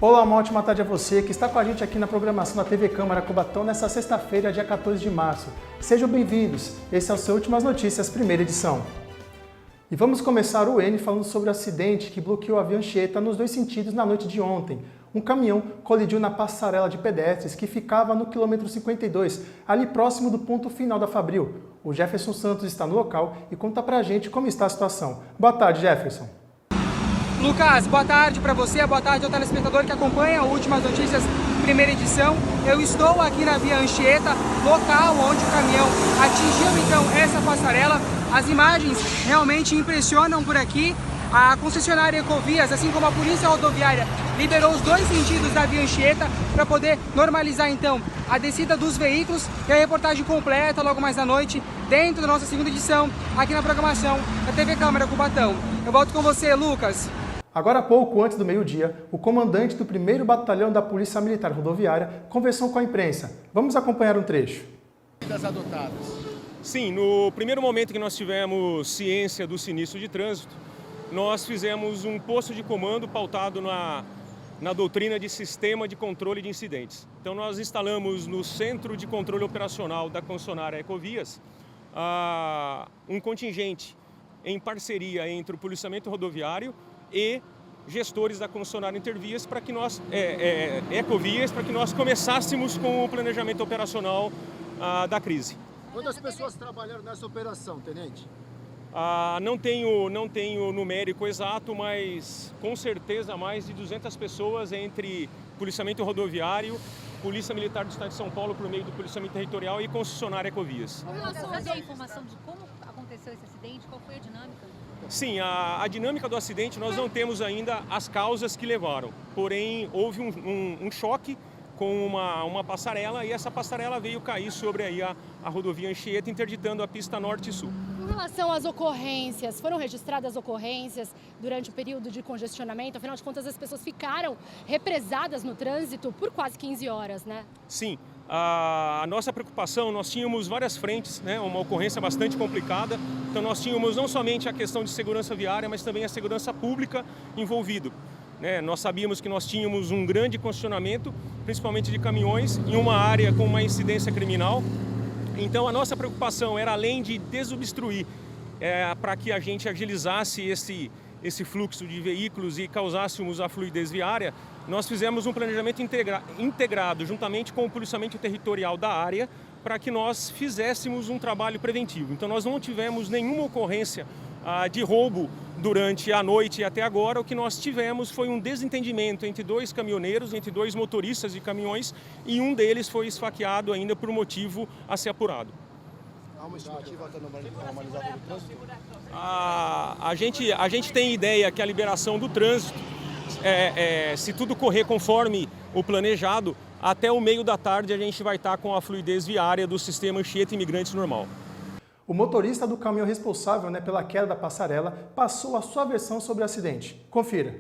Olá, uma ótima tarde a você que está com a gente aqui na programação da TV Câmara Cubatão nessa sexta-feira, dia 14 de março. Sejam bem-vindos, esse é o seu Últimas Notícias, primeira edição. E vamos começar o N falando sobre o acidente que bloqueou a via Anchieta nos dois sentidos na noite de ontem. Um caminhão colidiu na passarela de pedestres que ficava no quilômetro 52, ali próximo do ponto final da Fabril. O Jefferson Santos está no local e conta pra gente como está a situação. Boa tarde, Jefferson. Lucas, boa tarde para você, boa tarde ao telespectador que acompanha Últimas Notícias, primeira edição. Eu estou aqui na via Anchieta, local onde o caminhão atingiu então essa passarela. As imagens realmente impressionam por aqui. A concessionária Ecovias, assim como a Polícia Rodoviária, liberou os dois sentidos da via Anchieta para poder normalizar então a descida dos veículos. E a reportagem completa logo mais à noite, dentro da nossa segunda edição, aqui na programação da TV Câmara Cubatão. Eu volto com você, Lucas. Agora há pouco, antes do meio-dia, o comandante do 1º Batalhão da Polícia Militar Rodoviária conversou com a imprensa. Vamos acompanhar um trecho. Sim, no primeiro momento que nós tivemos ciência do sinistro de trânsito, nós fizemos um posto de comando pautado na doutrina de sistema de controle de incidentes. Então nós instalamos no Centro de Controle Operacional da concessionária Ecovias um contingente em parceria entre o policiamento rodoviário e gestores da concessionária Intervias para que nós, Ecovias, para que nós começássemos com o planejamento operacional da crise. Quantas pessoas trabalharam nessa operação, tenente? Não tenho numérico exato, mas com certeza mais de 200 pessoas entre policiamento rodoviário, Polícia Militar do Estado de São Paulo por meio do policiamento territorial e concessionária Ecovias. Com relação a informação de como aconteceu esse acidente, qual foi a dinâmica? Sim, a dinâmica do acidente nós não temos ainda as causas que levaram, porém houve um choque com uma passarela e essa passarela veio cair sobre aí a rodovia Anchieta, interditando a pista norte e sul. Com relação às ocorrências, foram registradas ocorrências durante o período de congestionamento? Afinal de contas, as pessoas ficaram represadas no trânsito por quase 15 horas, né? Sim. A nossa preocupação, nós tínhamos várias frentes, né, uma ocorrência bastante complicada, então nós tínhamos não somente a questão de segurança viária, mas também a segurança pública envolvido. Nós sabíamos que nós tínhamos um grande congestionamento, principalmente de caminhões, em uma área com uma incidência criminal, então a nossa preocupação era além de desobstruir, para que a gente agilizasse esse fluxo de veículos e causássemos a fluidez viária, nós fizemos um planejamento integrado juntamente com o policiamento territorial da área para que nós fizéssemos um trabalho preventivo. Então nós não tivemos nenhuma ocorrência de roubo durante a noite e até agora. O que nós tivemos foi um desentendimento entre dois caminhoneiros, entre dois motoristas de caminhões e um deles foi esfaqueado ainda por motivo a ser apurado. Há uma estimativa até normalizada do trânsito? A gente tem ideia que a liberação do trânsito, se tudo correr conforme o planejado, até o meio da tarde a gente vai estar com a fluidez viária do sistema Anchieta Imigrantes normal. O motorista do caminhão responsável pela queda da passarela passou a sua versão sobre o acidente. Confira.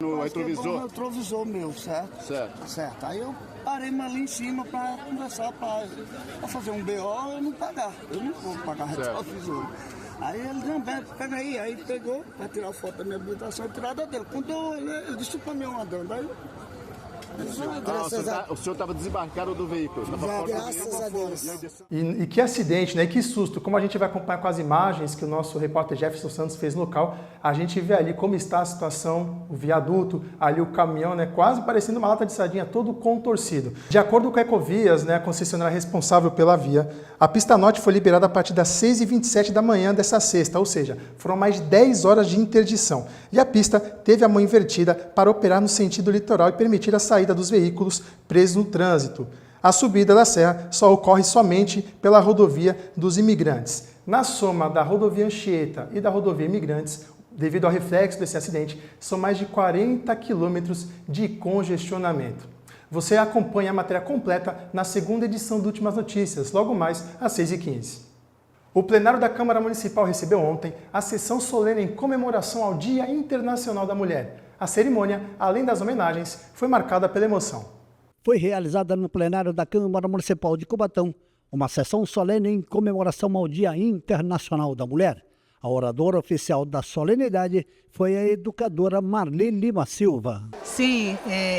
No retrovisor? No retrovisor meu, certo? Certo. Aí eu parei ali em cima para conversar, para fazer um BO e não pagar. Eu não vou pagar retrovisor. Aí ele disse, pega aí pegou para tirar foto da minha habilitação, tirada dele. Quando eu olhei, ele disse para mim andando. Aí o senhor estava desembarcado do veículo? Graças a Deus. E que acidente, né? E que susto. Como a gente vai acompanhar com as imagens que o nosso repórter Jefferson Santos fez no local, a gente vê ali como está a situação, o viaduto, ali o caminhão, quase parecendo uma lata de sardinha, todo contorcido. De acordo com a Ecovias, a concessionária responsável pela via, a pista norte foi liberada a partir das 6h27 da manhã dessa sexta, ou seja, foram mais de 10 horas de interdição. E a pista teve a mão invertida para operar no sentido litoral e permitir a saída dos veículos presos no trânsito. A subida da serra só ocorre somente pela rodovia dos Imigrantes. Na soma da rodovia Anchieta e da rodovia Imigrantes, devido ao reflexo desse acidente, são mais de 40 quilômetros de congestionamento. Você acompanha a matéria completa na segunda edição do Últimas Notícias, logo mais às 6h15. O plenário da Câmara Municipal recebeu ontem a sessão solene em comemoração ao Dia Internacional da Mulher. A cerimônia, além das homenagens, foi marcada pela emoção. Foi realizada no plenário da Câmara Municipal de Cubatão uma sessão solene em comemoração ao Dia Internacional da Mulher. A oradora oficial da solenidade foi a educadora Marli Lima Silva. Sim,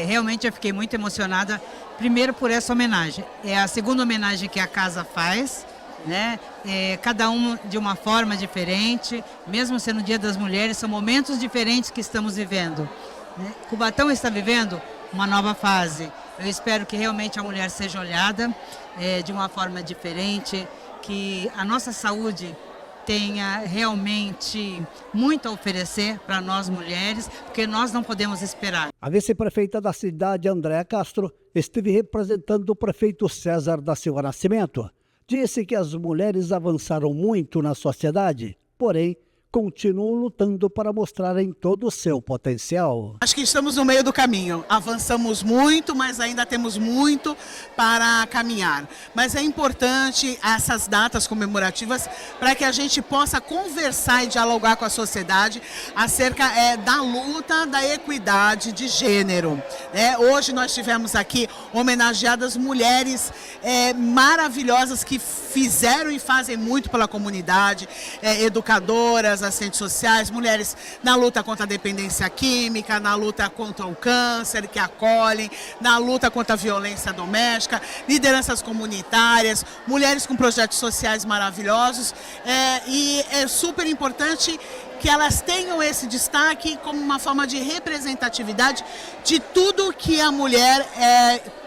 realmente eu fiquei muito emocionada, primeiro por essa homenagem. É a segunda homenagem que a casa faz, né? Cada um de uma forma diferente, mesmo sendo o Dia das Mulheres, são momentos diferentes que estamos vivendo. Né? Cubatão está vivendo uma nova fase. Eu espero que realmente a mulher seja olhada de uma forma diferente, que a nossa saúde tenha realmente muito a oferecer para nós mulheres, porque nós não podemos esperar. A vice-prefeita da cidade, Andréa Castro, esteve representando o prefeito César da Silva Nascimento. Disse que as mulheres avançaram muito na sociedade, porém continuam lutando para mostrarem todo o seu potencial. Acho que estamos no meio do caminho. Avançamos muito, mas ainda temos muito para caminhar. Mas é importante essas datas comemorativas para que a gente possa conversar e dialogar com a sociedade acerca da luta da equidade de gênero. Hoje nós tivemos aqui homenageadas mulheres maravilhosas que fizeram e fazem muito pela comunidade, educadoras, assistentes sociais, mulheres na luta contra a dependência química, na luta contra o câncer, que acolhem, na luta contra a violência doméstica, lideranças comunitárias, mulheres com projetos sociais maravilhosos, e é super importante que elas tenham esse destaque como uma forma de representatividade de tudo que a mulher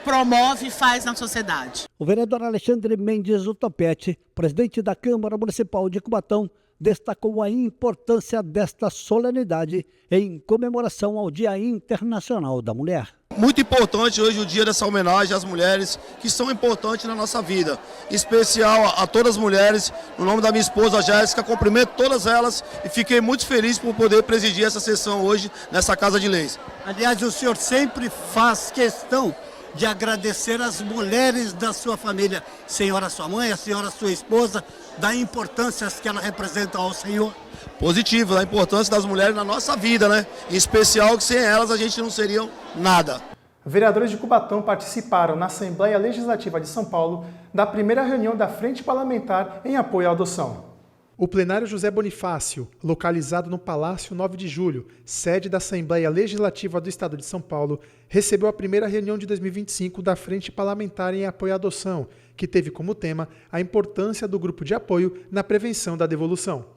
promove e faz na sociedade. O vereador Alexandre Mendes Utopete, presidente da Câmara Municipal de Cubatão, destacou a importância desta solenidade em comemoração ao Dia Internacional da Mulher. Muito importante hoje o dia dessa homenagem às mulheres que são importantes na nossa vida. Em especial a todas as mulheres, no nome da minha esposa Jéssica, cumprimento todas elas e fiquei muito feliz por poder presidir essa sessão hoje nessa Casa de Leis. Aliás, o senhor sempre faz questão de agradecer as mulheres da sua família, senhora sua mãe, a senhora sua esposa, da importância que ela representa ao senhor. Positivo, da importância das mulheres na nossa vida, né? Em especial que sem elas a gente não seria nada. Vereadores de Cubatão participaram na Assembleia Legislativa de São Paulo da primeira reunião da Frente Parlamentar em apoio à adoção. O plenário José Bonifácio, localizado no Palácio 9 de Julho, sede da Assembleia Legislativa do Estado de São Paulo, recebeu a primeira reunião de 2025 da Frente Parlamentar em apoio à adoção, que teve como tema a importância do grupo de apoio na prevenção da devolução.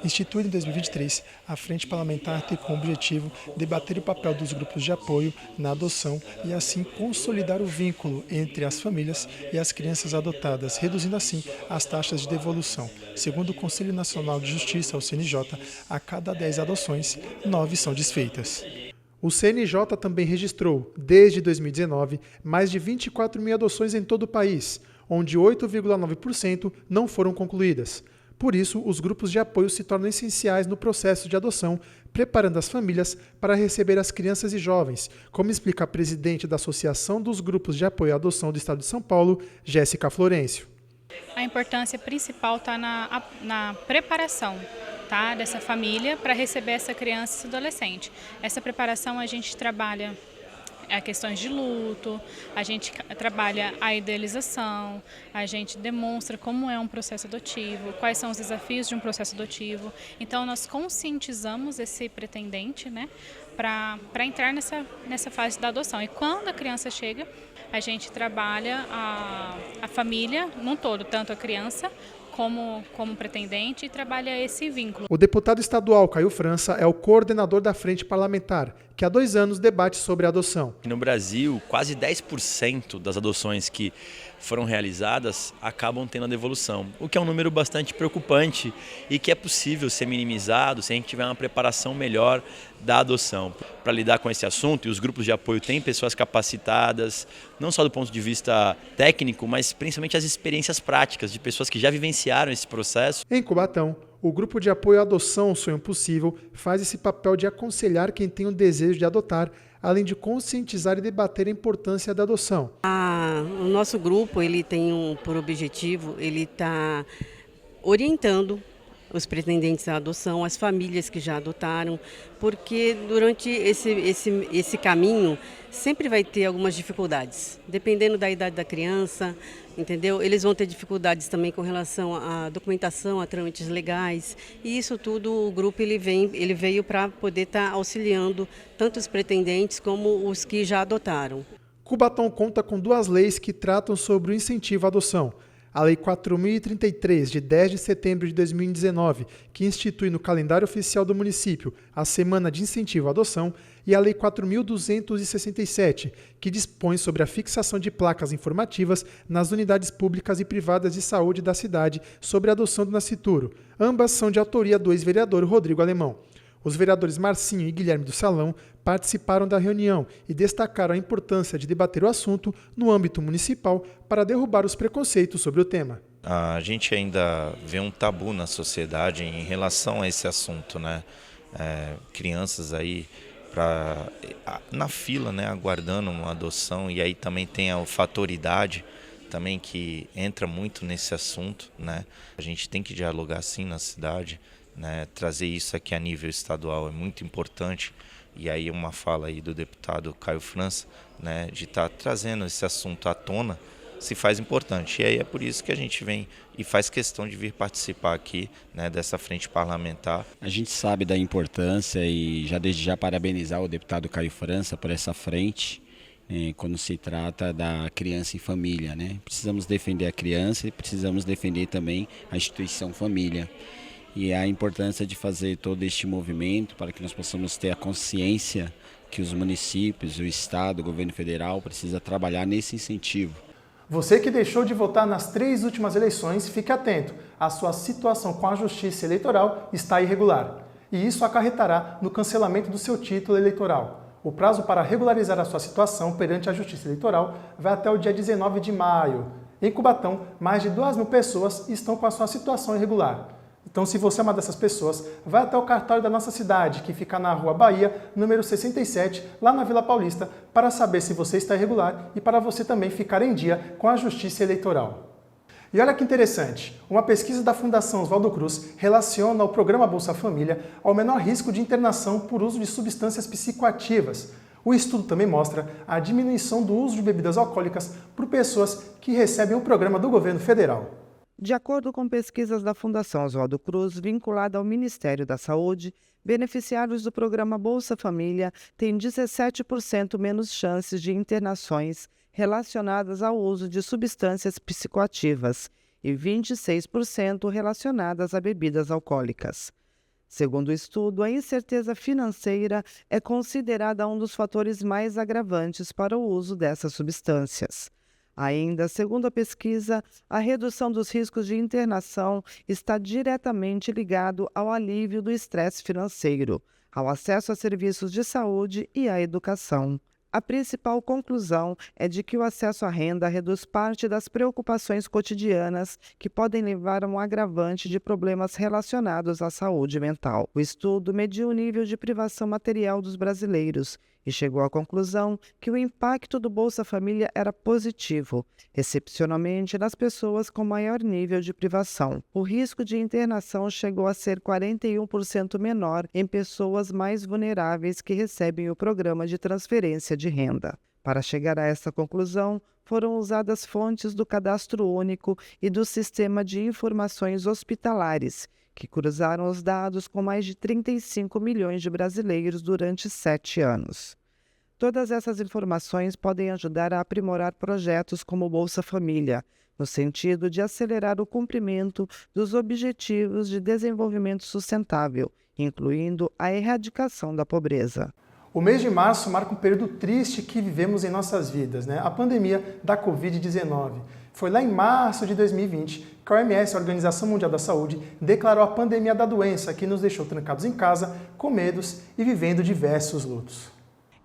Instituída em 2023, a Frente Parlamentar tem como objetivo debater o papel dos grupos de apoio na adoção e assim consolidar o vínculo entre as famílias e as crianças adotadas, reduzindo assim as taxas de devolução. Segundo o Conselho Nacional de Justiça, o CNJ, a cada 10 adoções, 9 são desfeitas. O CNJ também registrou, desde 2019, mais de 24 mil adoções em todo o país, onde 8,9% não foram concluídas. Por isso, os grupos de apoio se tornam essenciais no processo de adoção, preparando as famílias para receber as crianças e jovens, como explica a presidente da Associação dos Grupos de Apoio à Adoção do Estado de São Paulo, Jéssica Florencio. A importância principal está na preparação, tá, dessa família para receber essa criança e esse adolescente. Essa preparação a gente trabalha questões de luto, a gente trabalha a idealização, a gente demonstra como é um processo adotivo, quais são os desafios de um processo adotivo. Então nós conscientizamos esse pretendente, né, para entrar nessa fase da adoção. E quando a criança chega, a gente trabalha a família num todo, tanto a criança como pretendente, e trabalha esse vínculo. O deputado estadual Caio França é o coordenador da Frente Parlamentar, que há 2 anos debate sobre a adoção. No Brasil, quase 10% das adoções que foram realizadas acabam tendo a devolução, o que é um número bastante preocupante e que é possível ser minimizado se a gente tiver uma preparação melhor da adoção. Para lidar com esse assunto, e os grupos de apoio têm pessoas capacitadas, não só do ponto de vista técnico, mas principalmente as experiências práticas de pessoas que já vivenciaram esse processo. Em Cubatão, o grupo de apoio à adoção Sonho Possível faz esse papel de aconselhar quem tem o desejo de adotar, além de conscientizar e debater a importância da adoção. O nosso grupo ele tem por objetivo, ele está orientando os pretendentes à adoção, as famílias que já adotaram, porque durante esse caminho sempre vai ter algumas dificuldades, dependendo da idade da criança, entendeu? Eles vão ter dificuldades também com relação à documentação, a trâmites legais, e isso tudo o grupo ele veio para poder estar auxiliando tanto os pretendentes como os que já adotaram. Cubatão conta com 2 leis que tratam sobre o incentivo à adoção. A Lei 4.033, de 10 de setembro de 2019, que institui no calendário oficial do município a Semana de Incentivo à Adoção, e a Lei 4.267, que dispõe sobre a fixação de placas informativas nas unidades públicas e privadas de saúde da cidade sobre a adoção do nascituro. Ambas são de autoria do ex-vereador Rodrigo Alemão. Os vereadores Marcinho e Guilherme do Salão participaram da reunião e destacaram a importância de debater o assunto no âmbito municipal para derrubar os preconceitos sobre o tema. A gente ainda vê um tabu na sociedade em relação a esse assunto, né? Crianças aí na fila, né, aguardando uma adoção, e aí também tem a fator idade também que entra muito nesse assunto, né? A gente tem que dialogar sim na cidade, né? Trazer isso aqui a nível estadual é muito importante. E aí uma fala aí do deputado Caio França, né, de estar trazendo esse assunto à tona, se faz importante. E aí é por isso que a gente vem e faz questão de vir participar aqui, né, dessa frente parlamentar. A gente sabe da importância e desde já parabenizar o deputado Caio França por essa frente, quando se trata da criança em família, né? Precisamos defender a criança e precisamos defender também a instituição família. E a importância de fazer todo este movimento para que nós possamos ter a consciência que os municípios, o Estado, o governo federal precisa trabalhar nesse incentivo. Você que deixou de votar nas 3 últimas eleições, fique atento. A sua situação com a Justiça Eleitoral está irregular. E isso acarretará no cancelamento do seu título eleitoral. O prazo para regularizar a sua situação perante a Justiça Eleitoral vai até o dia 19 de maio. Em Cubatão, mais de 2.000 pessoas estão com a sua situação irregular. Então, se você é uma dessas pessoas, vai até o cartório da nossa cidade, que fica na Rua Bahia, número 67, lá na Vila Paulista, para saber se você está irregular e para você também ficar em dia com a Justiça Eleitoral. E olha que interessante, uma pesquisa da Fundação Oswaldo Cruz relaciona o programa Bolsa Família ao menor risco de internação por uso de substâncias psicoativas. O estudo também mostra a diminuição do uso de bebidas alcoólicas por pessoas que recebem o programa do governo federal. De acordo com pesquisas da Fundação Oswaldo Cruz, vinculada ao Ministério da Saúde, beneficiários do programa Bolsa Família têm 17% menos chances de internações relacionadas ao uso de substâncias psicoativas e 26% relacionadas a bebidas alcoólicas. Segundo o estudo, a incerteza financeira é considerada um dos fatores mais agravantes para o uso dessas substâncias. Ainda, segundo a pesquisa, a redução dos riscos de internação está diretamente ligado ao alívio do estresse financeiro, ao acesso a serviços de saúde e à educação. A principal conclusão é de que o acesso à renda reduz parte das preocupações cotidianas que podem levar a um agravante de problemas relacionados à saúde mental. O estudo mediu o nível de privação material dos brasileiros e chegou à conclusão que o impacto do Bolsa Família era positivo, excepcionalmente nas pessoas com maior nível de privação. O risco de internação chegou a ser 41% menor em pessoas mais vulneráveis que recebem o programa de transferência de renda. Para chegar a essa conclusão, foram usadas fontes do Cadastro Único e do Sistema de Informações Hospitalares, que cruzaram os dados com mais de 35 milhões de brasileiros durante 7 anos. Todas essas informações podem ajudar a aprimorar projetos como o Bolsa Família, no sentido de acelerar o cumprimento dos Objetivos de Desenvolvimento Sustentável, incluindo a erradicação da pobreza. O mês de março marca um período triste que vivemos em nossas vidas, né? A pandemia da Covid-19. Foi lá em março de 2020 que a OMS, a Organização Mundial da Saúde, declarou a pandemia da doença, que nos deixou trancados em casa, com medos e vivendo diversos lutos.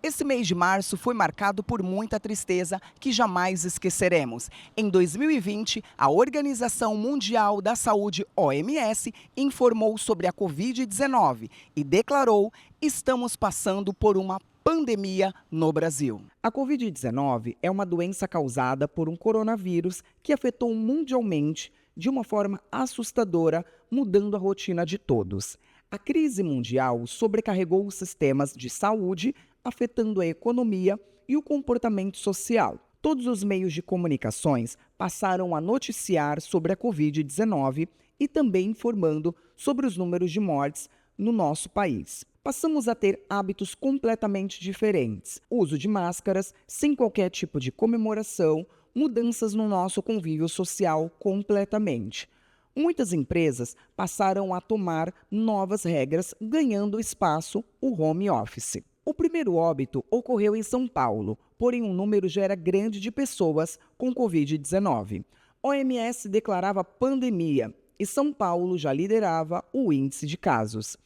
Esse mês de março foi marcado por muita tristeza que jamais esqueceremos. Em 2020, a Organização Mundial da Saúde, OMS, informou sobre a Covid-19 e declarou: estamos passando por uma pandemia no Brasil. A Covid-19 é uma doença causada por um coronavírus que afetou mundialmente de uma forma assustadora, mudando a rotina de todos. A crise mundial sobrecarregou os sistemas de saúde, afetando a economia e o comportamento social. Todos os meios de comunicações passaram a noticiar sobre a Covid-19 e também informando sobre os números de mortes no nosso país. Passamos a ter hábitos completamente diferentes. Uso de máscaras, sem qualquer tipo de comemoração, mudanças no nosso convívio social completamente. Muitas empresas passaram a tomar novas regras, ganhando espaço o home office. O primeiro óbito ocorreu em São Paulo, porém o número já era grande de pessoas com Covid-19. OMS declarava pandemia e São Paulo já liderava o índice de casos.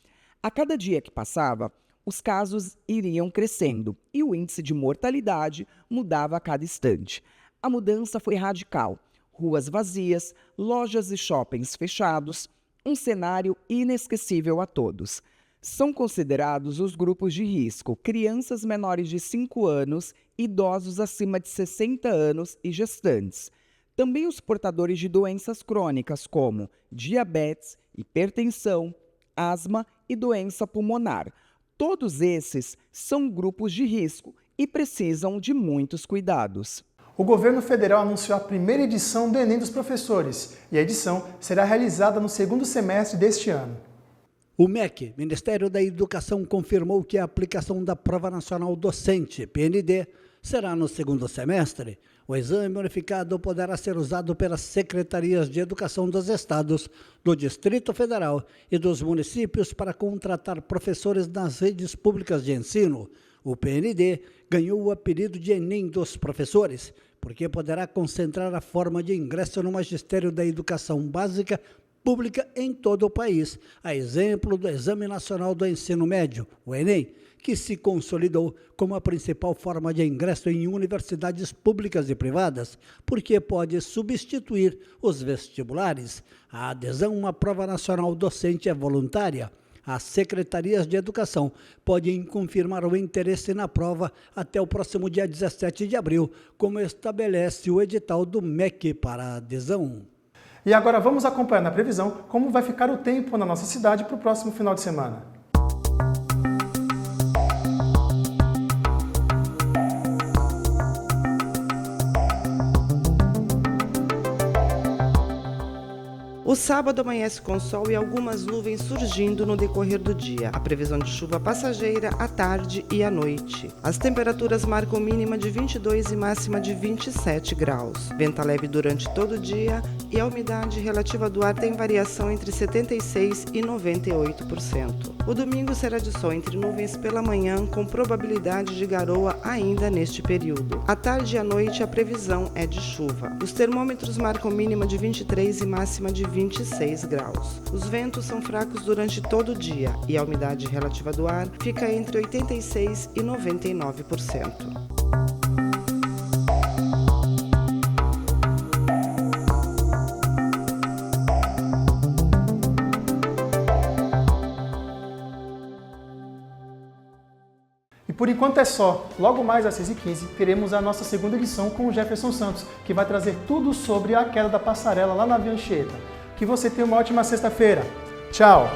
A cada dia que passava, os casos iriam crescendo e o índice de mortalidade mudava a cada instante. A mudança foi radical. Ruas vazias, lojas e shoppings fechados, um cenário inesquecível a todos. São considerados os grupos de risco crianças menores de 5 anos, idosos acima de 60 anos e gestantes. Também os portadores de doenças crônicas como diabetes, hipertensão, asma e doença pulmonar. Todos esses são grupos de risco e precisam de muitos cuidados. O governo federal anunciou a primeira edição do Enem dos professores e a edição será realizada no segundo semestre deste ano. O MEC, Ministério da Educação, confirmou que a aplicação da Prova Nacional Docente, PND, será no segundo semestre. O exame unificado poderá ser usado pelas secretarias de Educação dos estados, do Distrito Federal e dos municípios para contratar professores nas redes públicas de ensino. O PND ganhou o apelido de Enem dos professores, porque poderá concentrar a forma de ingresso no Magistério da Educação Básica Pública em todo o país, a exemplo do Exame Nacional do Ensino Médio, o Enem, que se consolidou como a principal forma de ingresso em universidades públicas e privadas, porque pode substituir os vestibulares. A adesão à Prova Nacional Docente é voluntária. As secretarias de educação podem confirmar o interesse na prova até o próximo dia 17 de abril, como estabelece o edital do MEC para adesão. E agora vamos acompanhar na previsão como vai ficar o tempo na nossa cidade para o próximo final de semana. O sábado amanhece com sol e algumas nuvens surgindo no decorrer do dia. A previsão de chuva passageira à tarde e à noite. As temperaturas marcam mínima de 22 e máxima de 27 graus. Venta leve durante todo o dia e a umidade relativa do ar tem variação entre 76% e 98%. O domingo será de sol entre nuvens pela manhã, com probabilidade de garoa ainda neste período. À tarde e à noite a previsão é de chuva. Os termômetros marcam mínima de 23 e máxima de 26 graus. Os ventos são fracos durante todo o dia e a umidade relativa do ar fica entre 86% e 99%. E por enquanto é só. Logo mais às 6h15 teremos a nossa segunda edição com o Jefferson Santos, que vai trazer tudo sobre a queda da passarela lá na Via Anchieta. Que você tenha uma ótima sexta-feira. Tchau!